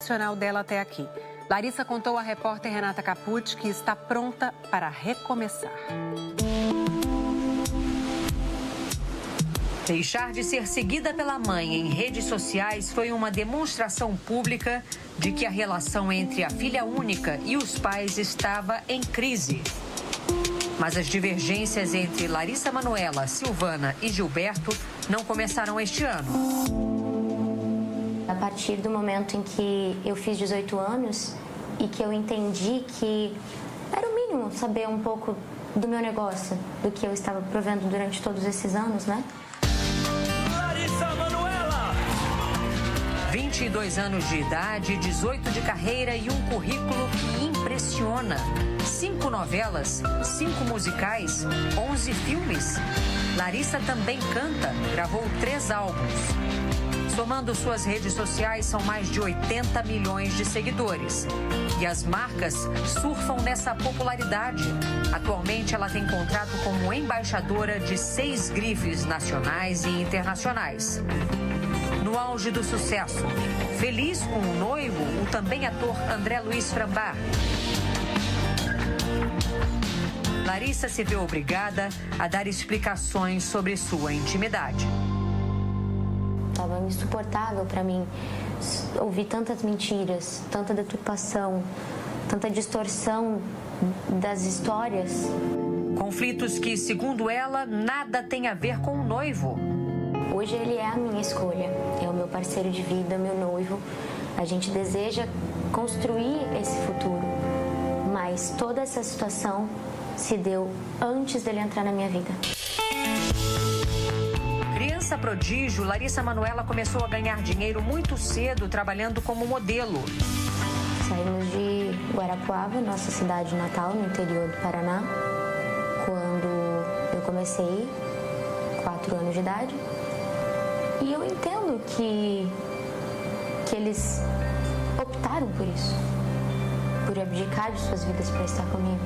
Nacional dela até aqui. Larissa contou à repórter Renata Capucci que está pronta para recomeçar. Deixar de ser seguida pela mãe em redes sociais foi uma demonstração pública de que a relação entre a filha única e os pais estava em crise. Mas as divergências entre Larissa Manoela, Silvana e Gilberto não começaram este ano. A partir do momento em que eu fiz 18 anos e que eu entendi que era o mínimo saber um pouco do meu negócio, do que eu estava provendo durante todos esses anos, né? Larissa Manoela! 22 anos de idade, 18 de carreira e um currículo que impressiona. 5 novelas, 5 musicais, 11 filmes. Larissa também canta, gravou 3 álbuns. Somando suas redes sociais, são mais de 80 milhões de seguidores. E as marcas surfam nessa popularidade. Atualmente, ela tem contrato como embaixadora de 6 grifes nacionais e internacionais. No auge do sucesso, feliz com o noivo, o também ator André Luiz Frambach. Larissa se vê obrigada a dar explicações sobre sua intimidade. Estava insuportável para mim ouvir tantas mentiras, tanta deturpação, tanta distorção das histórias. Conflitos que, segundo ela, nada tem a ver com o noivo. Hoje ele é a minha escolha, é o meu parceiro de vida, meu noivo. A gente deseja construir esse futuro, mas toda essa situação se deu antes dele entrar na minha vida. Criança prodígio, Larissa Manoela começou a ganhar dinheiro muito cedo trabalhando como modelo. Saímos de Guarapuava, nossa cidade natal, no interior do Paraná, quando eu comecei, 4 anos de idade. E eu entendo que eles optaram por isso, por abdicar de suas vidas para estar comigo.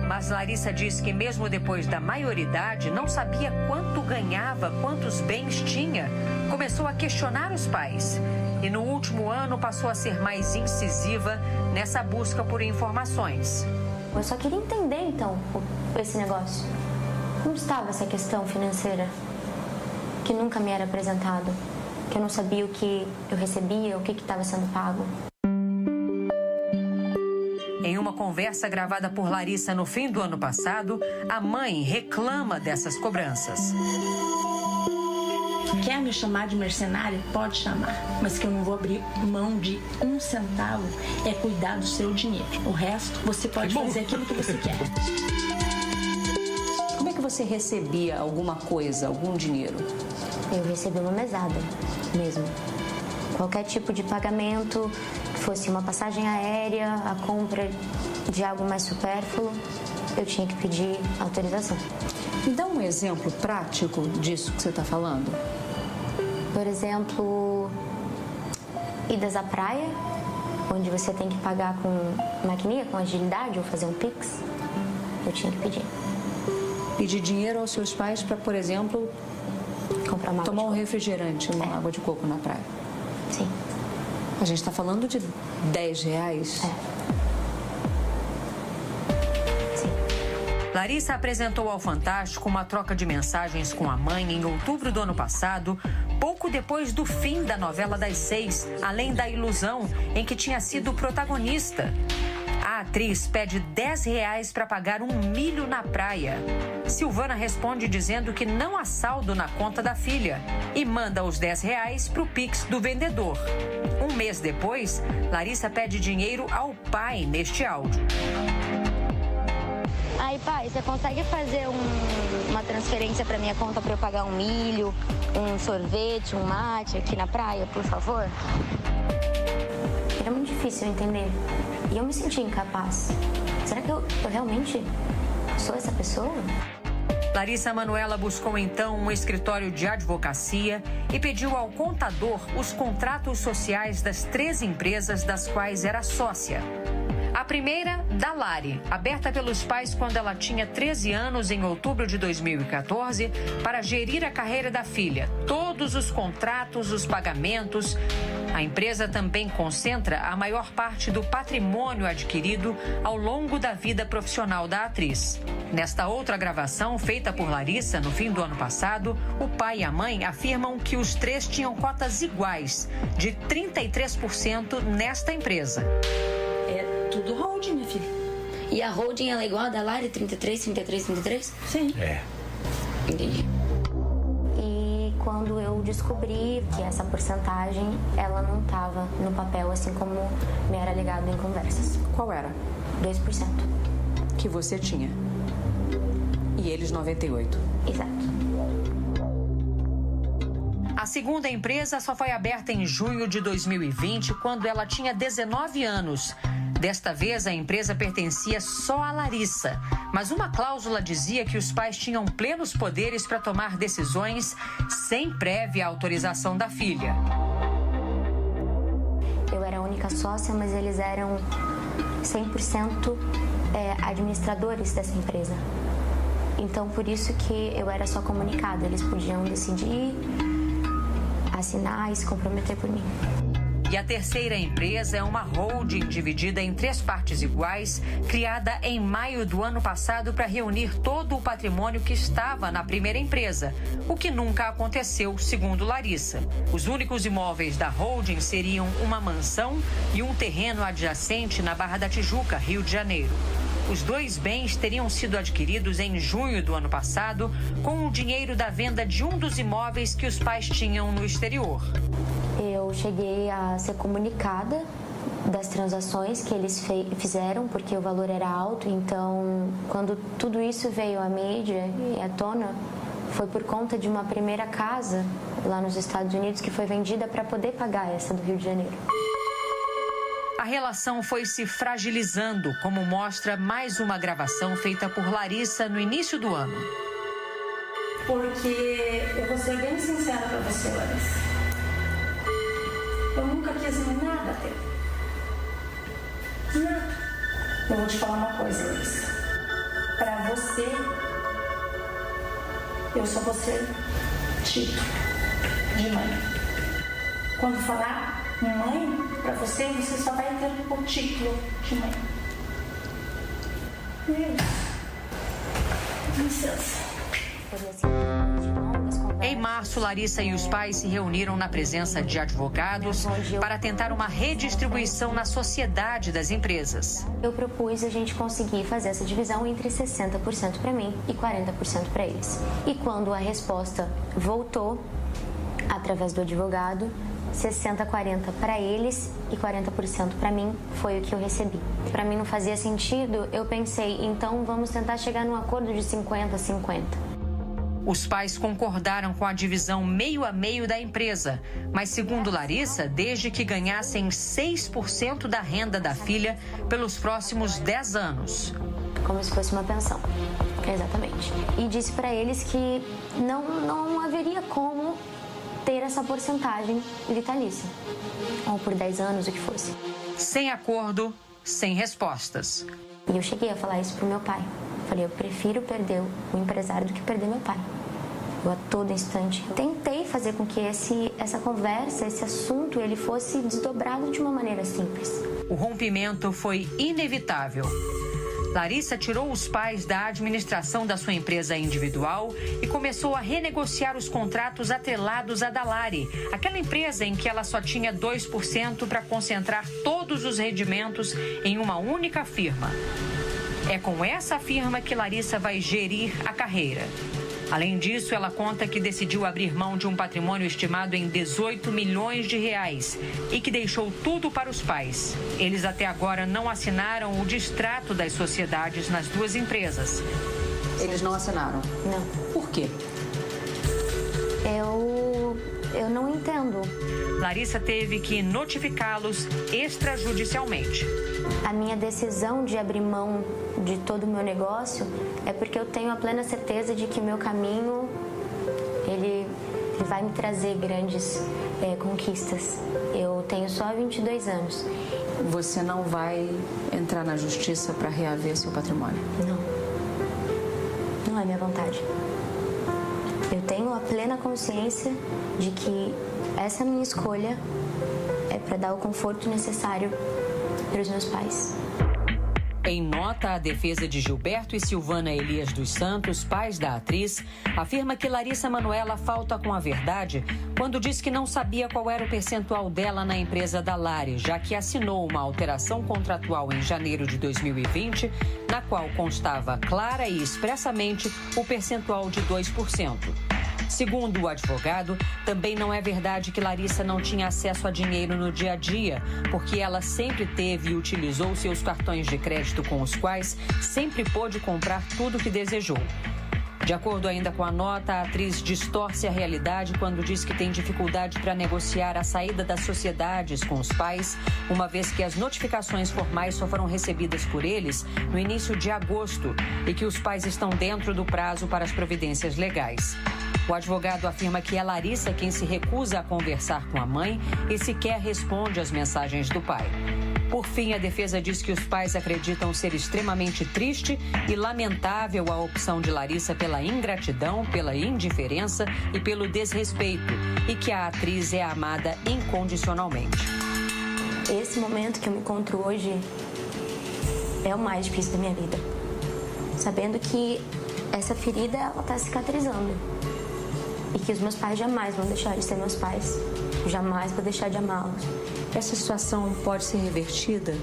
Mas Larissa diz que mesmo depois da maioridade, não sabia quanto ganhava, quantos bens tinha. Começou a questionar os pais. E no último ano passou a ser mais incisiva nessa busca por informações. Eu só queria entender, então, esse negócio. Como estava essa questão financeira que nunca me era apresentado? Que eu não sabia o que eu recebia, o que estava sendo pago. Em uma conversa gravada por Larissa no fim do ano passado, a mãe reclama dessas cobranças. Quer me chamar de mercenária? Pode chamar, mas que eu não vou abrir mão de 1 centavo é cuidar do seu dinheiro. O resto, você pode fazer aquilo que você quer. Como é que você recebia alguma coisa, algum dinheiro? Eu recebi uma mesada mesmo. Qualquer tipo de pagamento, que fosse uma passagem aérea, a compra de algo mais supérfluo, eu tinha que pedir autorização. Me dá um exemplo prático disso que você está falando. Por exemplo, idas à praia, onde você tem que pagar com maquininha, com agilidade, ou fazer um Pix, eu tinha que pedir. Pedir dinheiro aos seus pais para, por exemplo, comprar uma tomar um refrigerante, uma água de coco na praia. Sim. A gente está falando de R$10? Sim. Larissa apresentou ao Fantástico uma troca de mensagens com a mãe em outubro do ano passado, pouco depois do fim da novela das 6, Além da Ilusão, em que tinha sido protagonista. A atriz pede R$10 para pagar um milho na praia. Silvana responde dizendo que não há saldo na conta da filha e manda os R$10 para o Pix do vendedor. Um mês depois, Larissa pede dinheiro ao pai neste áudio. Aí, pai, você consegue fazer uma transferência para minha conta para eu pagar um milho, um sorvete, um mate aqui na praia, por favor? Era muito difícil entender. E eu me sentia incapaz. Será que eu realmente sou essa pessoa? Larissa Manoela buscou então um escritório de advocacia e pediu ao contador os contratos sociais das 3 empresas das quais era sócia. A primeira, da Lari, aberta pelos pais quando ela tinha 13 anos em outubro de 2014, para gerir a carreira da filha, todos os contratos, os pagamentos. A empresa também concentra a maior parte do patrimônio adquirido ao longo da vida profissional da atriz. Nesta outra gravação, feita por Larissa no fim do ano passado, o pai e a mãe afirmam que os três tinham cotas iguais, de 33% nesta empresa. É tudo holding, minha filha. E a holding ela é igual a da Lari, 33, 33, 33? Sim. É. Entendi. E quando eu descobri que essa porcentagem, ela não estava no papel, assim como me era alegado em conversas. Qual era? 2%. Que você tinha. E eles 98%. Exato. A segunda empresa só foi aberta em junho de 2020, quando ela tinha 19 anos. Desta vez, a empresa pertencia só a Larissa, mas uma cláusula dizia que os pais tinham plenos poderes para tomar decisões sem prévia autorização da filha. Eu era a única sócia, mas eles eram 100% administradores dessa empresa. Então, por isso que eu era só comunicada. Eles podiam decidir, assinar e se comprometer por mim. E a terceira empresa é uma holding dividida em 3 partes iguais, criada em maio do ano passado para reunir todo o patrimônio que estava na primeira empresa, o que nunca aconteceu, segundo Larissa. Os únicos imóveis da holding seriam uma mansão e um terreno adjacente na Barra da Tijuca, Rio de Janeiro. Os 2 bens teriam sido adquiridos em junho do ano passado com o dinheiro da venda de um dos imóveis que os pais tinham no exterior. Eu cheguei a ser comunicada das transações que eles fizeram, porque o valor era alto. Então, quando tudo isso veio à mídia e à tona, foi por conta de uma primeira casa lá nos Estados Unidos que foi vendida para poder pagar essa do Rio de Janeiro. A relação foi se fragilizando, como mostra mais uma gravação feita por Larissa no início do ano. Porque eu vou ser bem sincera pra você, Larissa. Eu nunca quis nada ter. Nada. Eu vou te falar uma coisa, Larissa. Pra você, eu só vou ser título de mãe. Quando falar mãe, pra você, você só vai ter o título de mãe. É isso. Licença. Em março, Larissa e os pais se reuniram na presença de advogados para tentar uma redistribuição na sociedade das empresas. Eu propus a gente conseguir fazer essa divisão entre 60% para mim e 40% para eles. E quando a resposta voltou, através do advogado, 60-40 para eles e 40% para mim foi o que eu recebi. Para mim não fazia sentido, eu pensei, então vamos tentar chegar num acordo de 50-50. Os pais concordaram com a divisão meio a meio da empresa, mas segundo Larissa, desde que ganhassem 6% da renda da filha pelos próximos 10 anos. Como se fosse uma pensão, exatamente. E disse para eles que não haveria como ter essa porcentagem vitalícia, ou por 10 anos, o que fosse. Sem acordo, sem respostas. E eu cheguei a falar isso pro meu pai. Falei, eu prefiro perder o empresário do que perder meu pai. Eu a todo instante tentei fazer com que essa conversa, esse assunto, ele fosse desdobrado de uma maneira simples. O rompimento foi inevitável. Larissa tirou os pais da administração da sua empresa individual e começou a renegociar os contratos atrelados à da Lari, aquela empresa em que ela só tinha 2% para concentrar todos os rendimentos em uma única firma. É com essa firma que Larissa vai gerir a carreira. Além disso, ela conta que decidiu abrir mão de um patrimônio estimado em 18 milhões de reais e que deixou tudo para os pais. Eles até agora não assinaram o distrato das sociedades nas 2 empresas. Eles não assinaram? Não. Por quê? Eu não entendo. Larissa teve que notificá-los extrajudicialmente. A minha decisão de abrir mão de todo o meu negócio é porque eu tenho a plena certeza de que o meu caminho ele vai me trazer grandes conquistas. Eu tenho só 22 anos. Você não vai entrar na justiça para reaver seu patrimônio? Não é minha vontade. Eu tenho a plena consciência de que essa minha escolha é para dar o conforto necessário para os meus pais. Em nota, a defesa de Gilberto e Silvana Elias dos Santos, pais da atriz, afirma que Larissa Manoela falta com a verdade quando diz que não sabia qual era o percentual dela na empresa da Lari, já que assinou uma alteração contratual em janeiro de 2020, na qual constava clara e expressamente o percentual de 2%. Segundo o advogado, também não é verdade que Larissa não tinha acesso a dinheiro no dia a dia, porque ela sempre teve e utilizou seus cartões de crédito com os quais sempre pôde comprar tudo o que desejou. De acordo ainda com a nota, a atriz distorce a realidade quando diz que tem dificuldade para negociar a saída das sociedades com os pais, uma vez que as notificações formais só foram recebidas por eles no início de agosto e que os pais estão dentro do prazo para as providências legais. O advogado afirma que é Larissa quem se recusa a conversar com a mãe e sequer responde às mensagens do pai. Por fim, a defesa diz que os pais acreditam ser extremamente triste e lamentável a opção de Larissa pela ingratidão, pela indiferença e pelo desrespeito, e que a atriz é amada incondicionalmente. Esse momento que eu me encontro hoje é o mais difícil da minha vida. Sabendo que essa ferida, ela está cicatrizando. E que os meus pais jamais vão deixar de ser meus pais. Jamais vou deixar de amá-los. Essa situação pode ser revertida?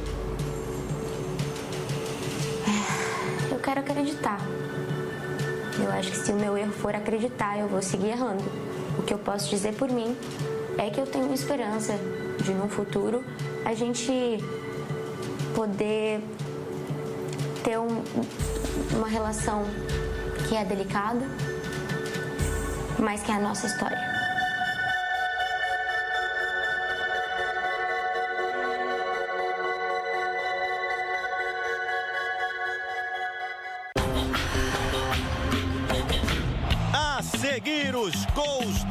Eu quero acreditar. Eu acho que se o meu erro for acreditar, eu vou seguir errando. O que eu posso dizer por mim é que eu tenho esperança de, no futuro, a gente poder ter uma relação que é delicada, mas que é a nossa história. A seguir os gols